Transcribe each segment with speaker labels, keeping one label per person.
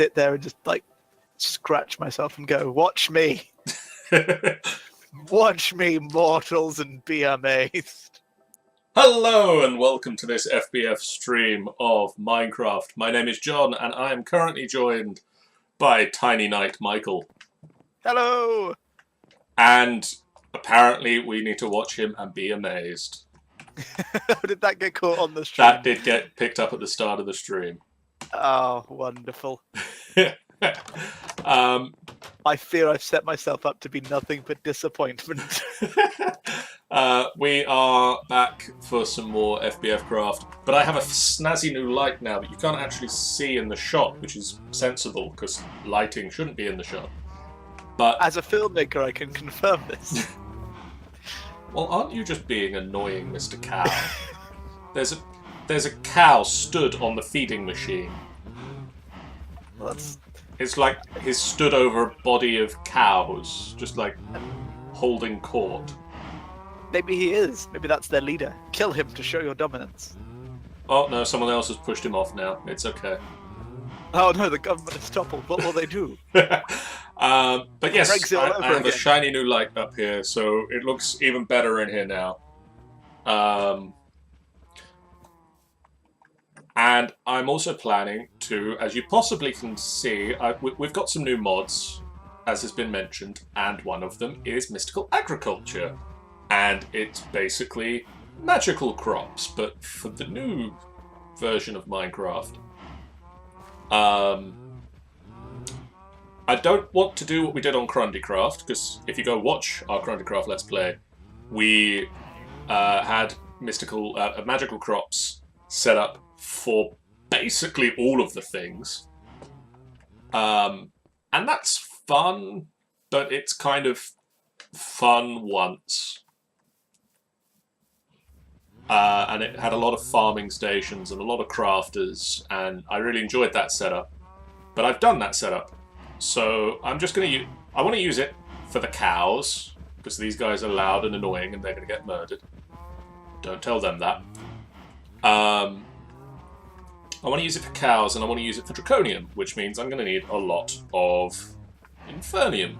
Speaker 1: sit there and just like scratch myself and go, "Watch me, watch me, mortals, and be amazed."
Speaker 2: Hello and welcome to this FBF stream of Minecraft. My name is John and I am currently joined by Tiny Knight Michael.
Speaker 1: Hello.
Speaker 2: And apparently we need to watch him and be amazed.
Speaker 1: How did that get caught on the stream?
Speaker 2: That did get picked up at the start of the stream.
Speaker 1: Oh, wonderful. I fear I've set myself up to be nothing but disappointment.
Speaker 2: We are back for some more FBF Craft, but I have a snazzy new light now that you can't actually see in the shot, which is sensible because lighting shouldn't be in the shot. But
Speaker 1: as a filmmaker, I can confirm this.
Speaker 2: Well, aren't you just being annoying, Mr. Cow? There's a cow stood on the feeding machine.
Speaker 1: Well,
Speaker 2: It's like he's stood over a body of cows, just like holding court.
Speaker 1: Maybe he is. Maybe that's their leader. Kill him to show your dominance.
Speaker 2: Oh no, someone else has pushed him off now. It's okay.
Speaker 1: Oh no, the government is toppled. What will they do?
Speaker 2: But yes, I have
Speaker 1: again.
Speaker 2: a shiny new light up here, so it looks even better in here now. And I'm also planning to, as you possibly can see, we've got some new mods, as has been mentioned, and one of them is Mystical Agriculture. And it's basically magical crops, but for the new version of Minecraft. I don't want to do what we did on Crundycraft, because if you go watch our Crundycraft Let's Play, we had magical crops set up for basically all of the things. And that's fun, but it's kind of fun once. And it had a lot of farming stations and a lot of crafters, and I really enjoyed that setup. But I've done that setup, so I'm just going to I want to use it for the cows, because these guys are loud and annoying and they're going to get murdered. Don't tell them that. I want to use it for cows, and I want to use it for draconium, which means I'm going to need a lot of infernium.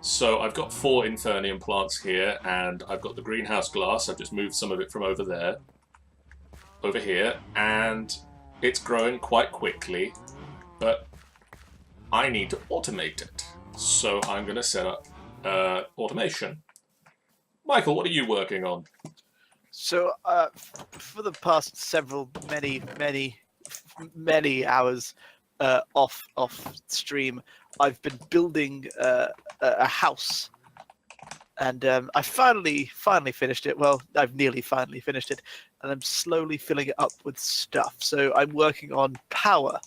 Speaker 2: So I've got 4 infernium plants here, and I've got the greenhouse glass. I've just moved some of it from over there, over here, and it's growing quite quickly, but I need to automate it. So I'm going to set up automation. Michael, what are you working on?
Speaker 1: So, for the past many hours off stream, I've been building a house, and I finally finished it. Well, I've nearly finally finished it, and I'm slowly filling it up with stuff. So I'm working on power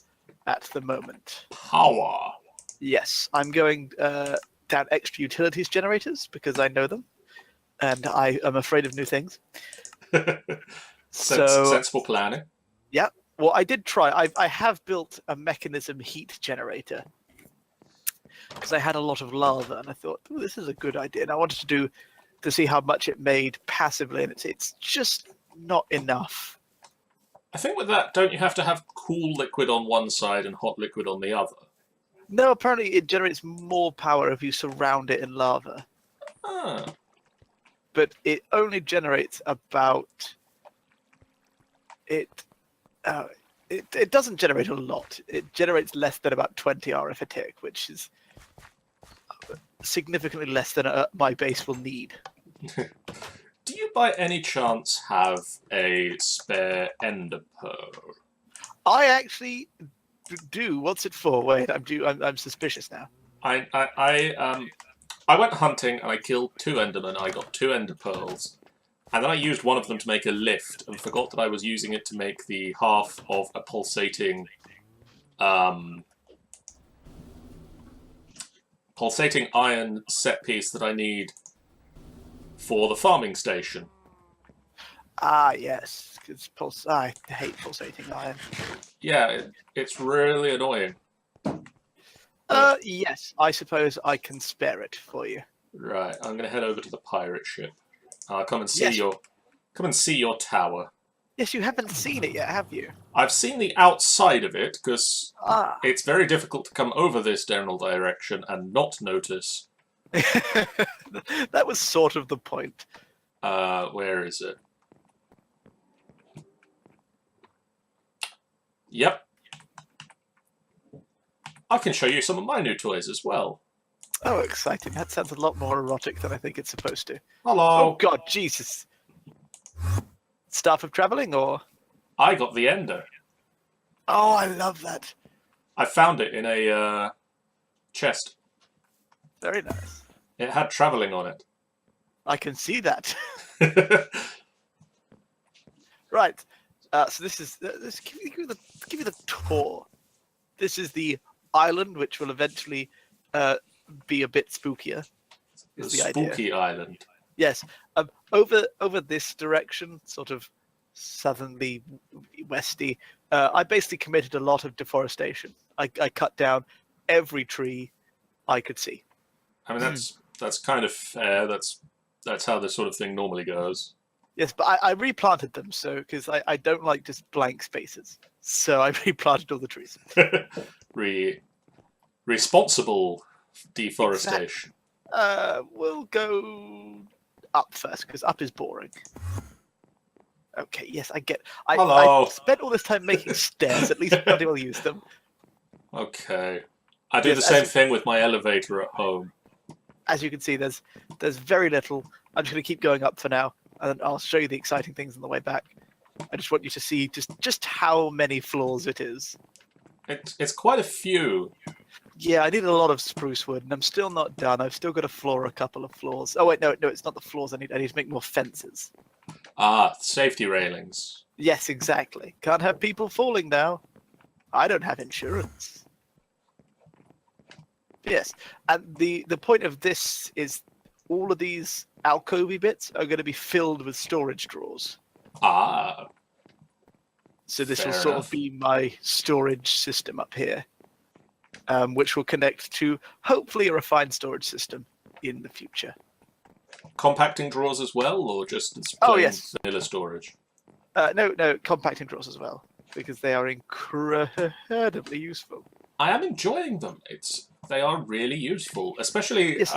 Speaker 1: at the moment.
Speaker 2: Power?
Speaker 1: Yes, I'm going down extra utilities generators because I know them, and I am afraid of new things.
Speaker 2: Sensible planning.
Speaker 1: Yeah. Well, I did try. I have built a mechanism heat generator because I had a lot of lava, and I thought, "Ooh, this is a good idea." And I wanted to see how much it made passively, and it's just not enough.
Speaker 2: I think with that, don't you have to have cool liquid on one side and hot liquid on the other?
Speaker 1: No, apparently it generates more power if you surround it in lava.
Speaker 2: Ah.
Speaker 1: But it only generates about it doesn't generate a lot. It generates less than about 20 RF a tick, which is significantly less than my base will need.
Speaker 2: Do you by any chance have a spare ender pearl?
Speaker 1: I actually do. What's it for? Wait, I'm suspicious now.
Speaker 2: I went hunting and I killed 2 endermen. I got 2 ender pearls. And then I used one of them to make a lift and forgot that I was using it to make the half of a pulsating iron set piece that I need for the farming station.
Speaker 1: Ah, yes. I hate pulsating iron.
Speaker 2: Yeah, it's really annoying.
Speaker 1: Yes, I suppose I can spare it for you.
Speaker 2: Right, I'm going to head over to the pirate ship. Come and see your tower.
Speaker 1: Yes, you haven't seen it yet, have you?
Speaker 2: I've seen the outside of it, because
Speaker 1: Ah.
Speaker 2: it's very difficult to come over this general direction and not notice.
Speaker 1: That was sort of the point.
Speaker 2: Where is it? Yep. I can show you some of my new toys as well.
Speaker 1: Oh, exciting. That sounds a lot more erotic than I think it's supposed to.
Speaker 2: Hello.
Speaker 1: Oh, God, Jesus. Staff of traveling, or?
Speaker 2: I got the Ender.
Speaker 1: Oh, I love that.
Speaker 2: I found it in a chest.
Speaker 1: Very nice.
Speaker 2: It had travelling on it.
Speaker 1: I can see that. Right. So this is give you the tour. This is the island, which will eventually be a bit spookier.
Speaker 2: The
Speaker 1: Is the idea.
Speaker 2: spooky island.
Speaker 1: Yes. Over this direction, sort of southerly, westy. I basically committed a lot of deforestation. I cut down every tree I could see.
Speaker 2: I mean, that's kind of fair. That's how this sort of thing normally goes.
Speaker 1: Yes, but I replanted them, so because I don't like just blank spaces, so I replanted all the trees.
Speaker 2: Responsible deforestation.
Speaker 1: We'll go up first because up is boring. Okay, yes, I get.
Speaker 2: Hello.
Speaker 1: I spent all this time making stairs. At least somebody will use them.
Speaker 2: Okay. I do
Speaker 1: Yes,
Speaker 2: the same thing with my elevator at home.
Speaker 1: As you can see, there's very little. I'm just going to keep going up for now, and I'll show you the exciting things on the way back. I just want you to see just how many floors it is.
Speaker 2: It's quite a few.
Speaker 1: Yeah, I need a lot of spruce wood, and I'm still not done. I've still got to floor a couple of floors. Oh wait, no, it's not the floors. I need to make more fences.
Speaker 2: Ah, safety railings.
Speaker 1: Yes, exactly. Can't have people falling now. I don't have insurance. Yes, and the point of this is all of these alcovey bits are going to be filled with storage drawers.
Speaker 2: Ah.
Speaker 1: So this
Speaker 2: Fair
Speaker 1: will sort
Speaker 2: enough.
Speaker 1: of be my storage system up here, which will connect to hopefully a refined storage system in the future.
Speaker 2: Compacting drawers as well, or just it's
Speaker 1: Oh,
Speaker 2: plain
Speaker 1: yes.
Speaker 2: vanilla storage?
Speaker 1: No, compacting drawers as well, because they are incredibly useful.
Speaker 2: I am enjoying them. They are really useful, especially.
Speaker 1: Yes.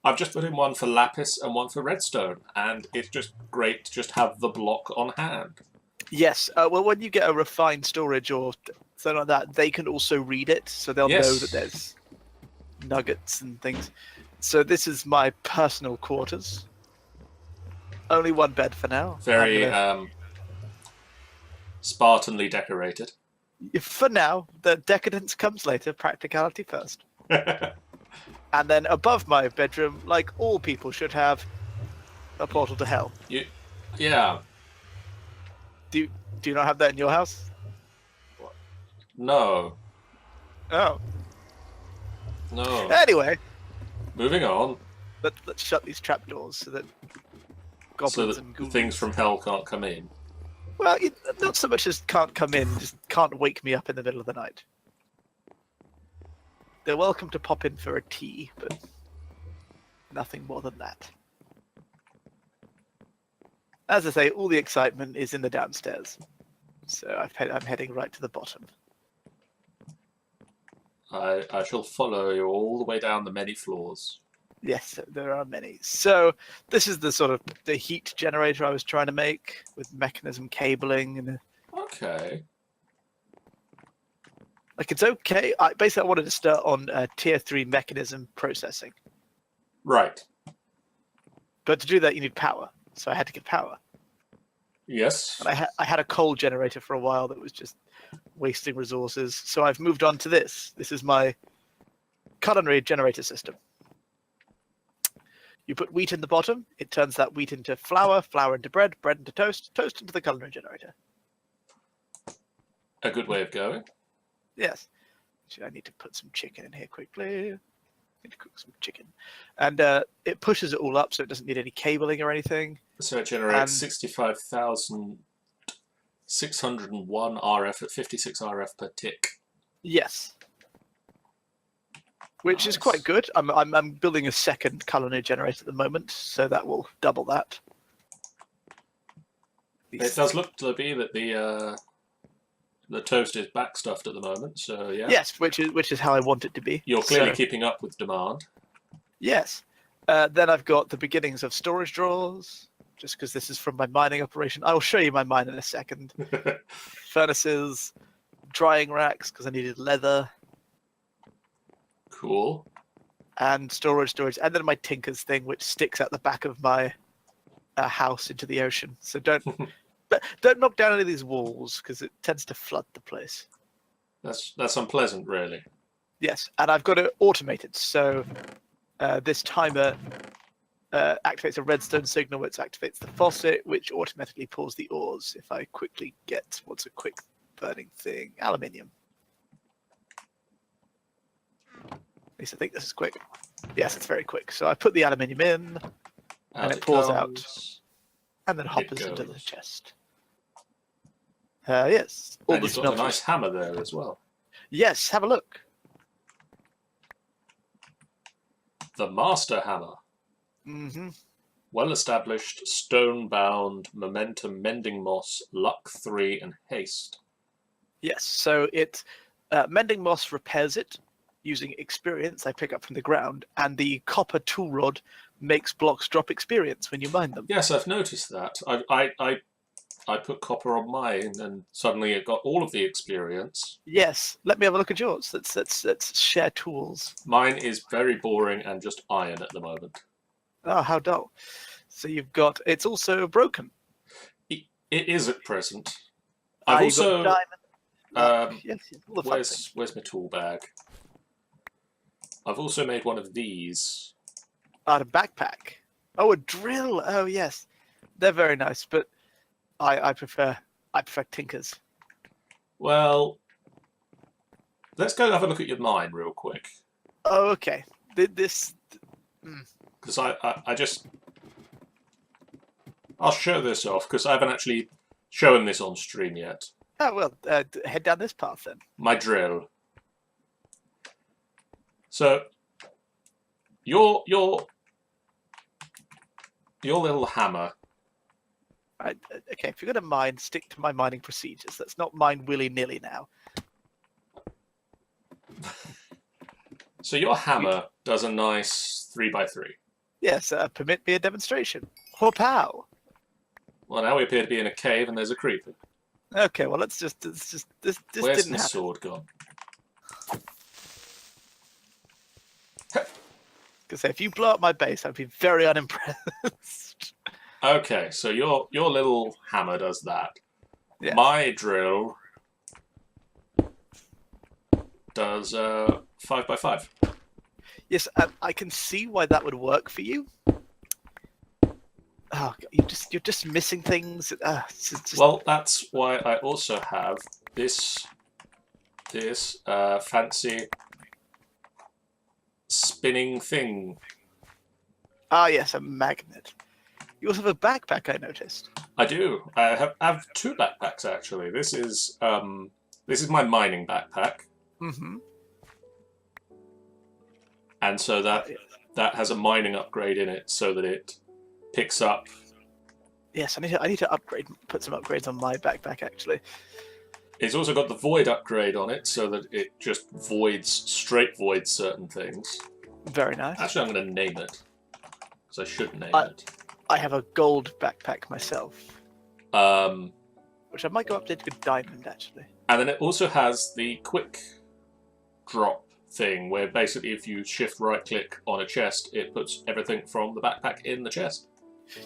Speaker 2: I've just put in one for lapis and one for redstone, and it's just great to just have the block on hand.
Speaker 1: Yes. Well, when you get a refined storage or something like that, they can also read it, so they'll know that there's nuggets and things. So this is my personal quarters. Only one bed for now.
Speaker 2: Very Spartanly decorated.
Speaker 1: For now, the decadence comes later, practicality first. And then above my bedroom, like all people should have, a portal to hell.
Speaker 2: Yeah.
Speaker 1: Do you not have that in your house?
Speaker 2: No.
Speaker 1: Oh.
Speaker 2: No.
Speaker 1: Anyway,
Speaker 2: Moving on.
Speaker 1: let's shut these trapdoors so that
Speaker 2: So
Speaker 1: goblins
Speaker 2: that
Speaker 1: and
Speaker 2: the
Speaker 1: ghouls.
Speaker 2: things from hell can't come in.
Speaker 1: Well, not so much as can't come in, just can't wake me up in the middle of the night. They're welcome to pop in for a tea, but nothing more than that. As I say, all the excitement is in the downstairs. So I'm heading right to the bottom.
Speaker 2: I shall follow you all the way down the many floors.
Speaker 1: Yes, there are many. So this is the sort of the heat generator I was trying to make with mechanism cabling and
Speaker 2: Okay.
Speaker 1: like it's okay. Basically, I wanted to start on tier 3 mechanism processing,
Speaker 2: Right.
Speaker 1: but to do that you need power. So I had to get power.
Speaker 2: Yes.
Speaker 1: And I had a coal generator for a while that was just wasting resources. So I've moved on to this. This is my culinary generator system. You put wheat in the bottom, it turns that wheat into flour, flour into bread, bread into toast, toast into the culinary generator.
Speaker 2: A good way of going.
Speaker 1: Yes. Actually, I need to put some chicken in here quickly. I need to cook some chicken. And it pushes it all up so it doesn't need any cabling or anything.
Speaker 2: So it generates 65,601 RF at 56 RF per tick.
Speaker 1: Yes. Which is quite good. I'm building a second culinary generator at the moment, so that will double that.
Speaker 2: It does look to be that the toast is backstuffed at the moment, so yeah.
Speaker 1: Yes, which is how I want it to be.
Speaker 2: You're clearly keeping up with demand.
Speaker 1: Yes. Then I've got the beginnings of storage drawers, just because this is from my mining operation. I will show you my mine in a second. Furnaces, drying racks, because I needed leather.
Speaker 2: Cool.
Speaker 1: And storage, and then my tinker's thing, which sticks out the back of my house into the ocean. So don't knock down any of these walls, because it tends to flood the place.
Speaker 2: That's unpleasant, really.
Speaker 1: Yes, and I've got it automated, so this timer activates a redstone signal, which activates the faucet, which automatically pours the ores. If I quickly get, what's a quick burning thing? Aluminium. At least I think this is quick. Yes, it's very quick. So I put the aluminium in, and it pours out, and then hoppers into the chest. Yes.
Speaker 2: And you've got a nice hammer there as well.
Speaker 1: Yes, have a look.
Speaker 2: The Master Hammer.
Speaker 1: Mm-hmm.
Speaker 2: Well-established, stone-bound, momentum, mending moss, luck 3, and haste.
Speaker 1: Yes, so it mending moss repairs it using experience I pick up from the ground, and the copper tool rod makes blocks drop experience when you mine them.
Speaker 2: Yes, I've noticed that. I put copper on mine, and suddenly it got all of the experience.
Speaker 1: Yes, let me have a look at yours. Let's share tools.
Speaker 2: Mine is very boring and just iron at the moment.
Speaker 1: Oh, how dull. So you've got, it's also broken.
Speaker 2: It is at present. I've also...
Speaker 1: Yes,
Speaker 2: where's my tool bag? I've also made one of these.
Speaker 1: A backpack. Oh, a drill. Oh, yes. They're very nice, but I prefer tinkers.
Speaker 2: Well, let's go have a look at your mine real quick.
Speaker 1: Oh, okay. Because
Speaker 2: I'll show this off, because I haven't actually shown this on stream yet.
Speaker 1: Oh, well, head down this path then.
Speaker 2: My drill. So, your little hammer.
Speaker 1: Okay, if you're going to mine, stick to my mining procedures. Let's not mine willy-nilly now.
Speaker 2: So your hammer does a nice 3x3.
Speaker 1: Yes, permit me a demonstration. Pow!
Speaker 2: Well, now we appear to be in a cave and there's a creeper.
Speaker 1: Okay, well, this
Speaker 2: Where's
Speaker 1: didn't
Speaker 2: the
Speaker 1: happen.
Speaker 2: sword gone?
Speaker 1: Because if you blow up my base, I'd be very unimpressed.
Speaker 2: Okay, so your little hammer does that.
Speaker 1: Yeah.
Speaker 2: My drill does 5x5.
Speaker 1: Yes, I can see why that would work for you. Oh, you're just missing things.
Speaker 2: Well, that's why I also have this fancy spinning thing.
Speaker 1: Ah, yes, a magnet. You also have a backpack, I noticed.
Speaker 2: I do. I have two backpacks actually. This is my mining backpack.
Speaker 1: Mm-hmm.
Speaker 2: And so that has a mining upgrade in it, so that it picks up.
Speaker 1: Yes, I need to upgrade, put some upgrades on my backpack actually.
Speaker 2: It's also got the void upgrade on it, so that it just straight voids certain things.
Speaker 1: Very nice.
Speaker 2: Actually, I'm going to name it, because I should name it.
Speaker 1: I have a gold backpack myself, which I might go up to diamond actually.
Speaker 2: And then it also has the quick drop thing, where basically if you shift right click on a chest, it puts everything from the backpack in the chest.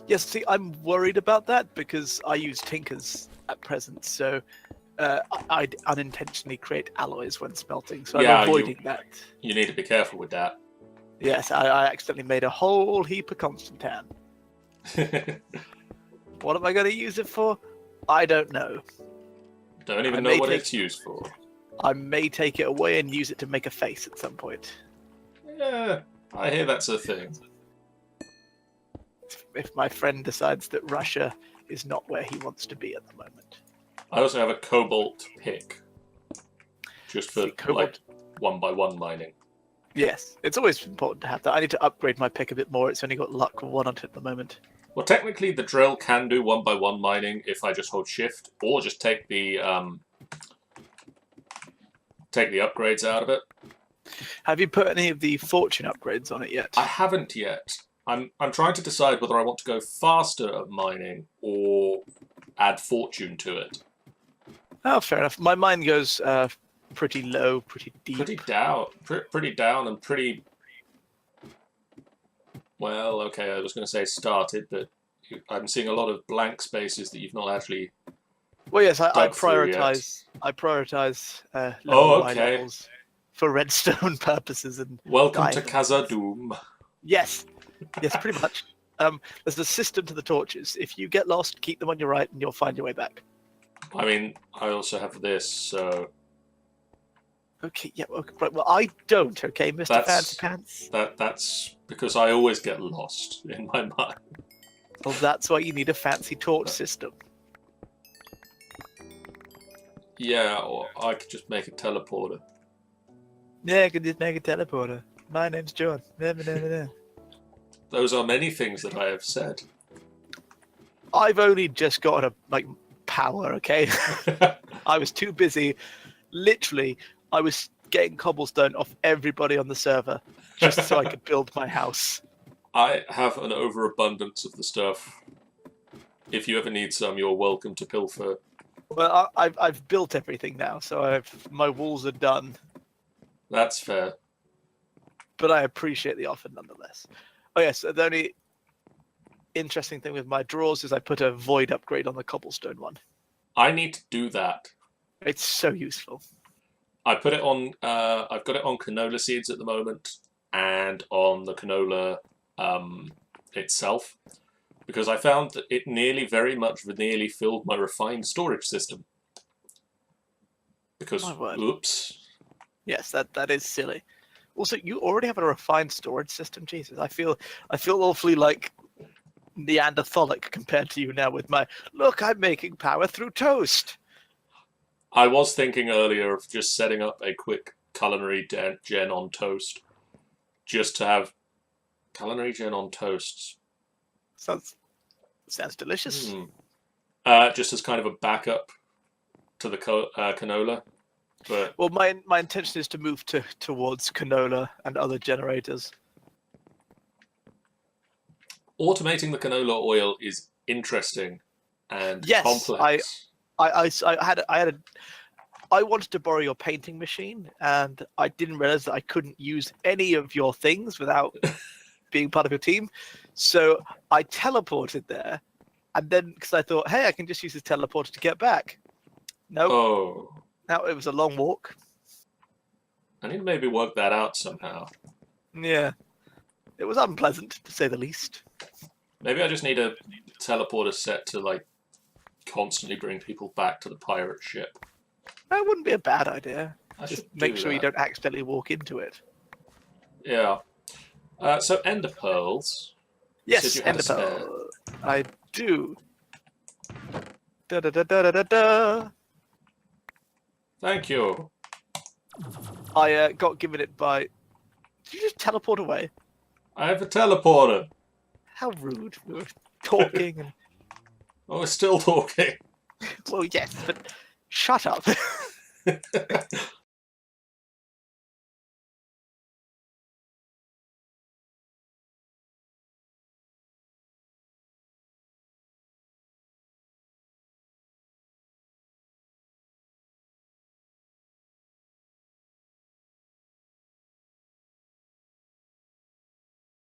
Speaker 1: Yes, see, I'm worried about that because I use tinkers at present, so I'd unintentionally create alloys when smelting, so I'm avoiding that.
Speaker 2: You need to be careful with that.
Speaker 1: Yes, I accidentally made a whole heap of Constantan. What am I going to use it for? I don't know.
Speaker 2: Don't even know what it's used for.
Speaker 1: I may take it away and use it to make a face at some point.
Speaker 2: Yeah, I hear that's a thing.
Speaker 1: If my friend decides that Russia is not where he wants to be at the moment.
Speaker 2: I also have a cobalt pick. Just for, like, 1x1 mining.
Speaker 1: Yes, it's always important to have that. I need to upgrade my pick a bit more. It's only got luck 1 on it at the moment.
Speaker 2: Well, technically, the drill can do 1x1 mining if I just hold shift, or just take the upgrades out of it.
Speaker 1: Have you put any of the fortune upgrades on it yet?
Speaker 2: I haven't yet. I'm trying to decide whether I want to go faster at mining or add fortune to it.
Speaker 1: Oh, fair enough. My mine goes pretty low, pretty deep.
Speaker 2: Pretty down, and pretty. Well, okay, I was going to say started, but I'm seeing a lot of blank spaces that you've not actually.
Speaker 1: Well, yes, I
Speaker 2: dug through yet.
Speaker 1: prioritize. I prioritize
Speaker 2: Oh,
Speaker 1: Y
Speaker 2: okay.
Speaker 1: levels for redstone purposes and.
Speaker 2: Welcome to
Speaker 1: diamonds.
Speaker 2: Khazad-dûm.
Speaker 1: Yes, yes, pretty much. There's a system to the torches. If you get lost, keep them on your right, and you'll find your way back.
Speaker 2: I mean, I also have this, so.
Speaker 1: Okay, yeah, okay, right. Well, I don't. Okay, Mr. Fancy Pants.
Speaker 2: That's because I always get lost in my mind.
Speaker 1: Well, that's why you need a fancy torch system.
Speaker 2: Yeah, or I could just make a teleporter.
Speaker 1: Yeah, I could just make a teleporter. My name's John.
Speaker 2: Those are many things that I have said.
Speaker 1: I've only just got a power. Okay, I was too busy. Literally, I was getting cobblestone off everybody on the server just so I could build my house.
Speaker 2: I have an overabundance of the stuff. If you ever need some, you're welcome to pilfer.
Speaker 1: Well, I've built everything now, so my walls are done.
Speaker 2: That's fair.
Speaker 1: But I appreciate the offer nonetheless. Oh yes, the only interesting thing with my drawers is I put a void upgrade on the cobblestone one.
Speaker 2: I need to do that.
Speaker 1: It's so useful.
Speaker 2: I put it on. I've got it on canola seeds at the moment, and on the canola itself, because I found that it nearly filled my refined storage system. Because oops.
Speaker 1: Yes, that is silly. Also, you already have a refined storage system. Jesus, I feel awfully like Neanderthalic compared to you now with my look. I'm making power through toast.
Speaker 2: I was thinking earlier of just setting up a quick culinary gen on toast, just to have culinary gen on toast.
Speaker 1: Sounds delicious.
Speaker 2: Just as kind of a backup to the canola. But
Speaker 1: well, my intention is to move towards canola and other generators.
Speaker 2: Automating the canola oil is interesting and
Speaker 1: yes,
Speaker 2: complex.
Speaker 1: I wanted to borrow your painting machine, and I didn't realize that I couldn't use any of your things without being part of your team. So I teleported there, and then because I thought, hey, I can just use the teleporter to get back. Nope.
Speaker 2: Oh.
Speaker 1: Now it was a long walk.
Speaker 2: I need to maybe work that out somehow.
Speaker 1: Yeah. It was unpleasant, to say the least.
Speaker 2: Maybe I just need a teleporter set to, constantly bring people back to the pirate ship.
Speaker 1: That wouldn't be a bad idea.
Speaker 2: Just
Speaker 1: make sure you don't accidentally walk into it.
Speaker 2: Yeah. So Ender Pearls.
Speaker 1: Yes, Ender Pearl. I do. Da-da-da-da-da-da.
Speaker 2: Thank you.
Speaker 1: I got given it by... Did you just teleport away?
Speaker 2: I have a teleporter.
Speaker 1: How rude. We were talking and...
Speaker 2: Oh, we're still talking.
Speaker 1: Well, yes, but shut up.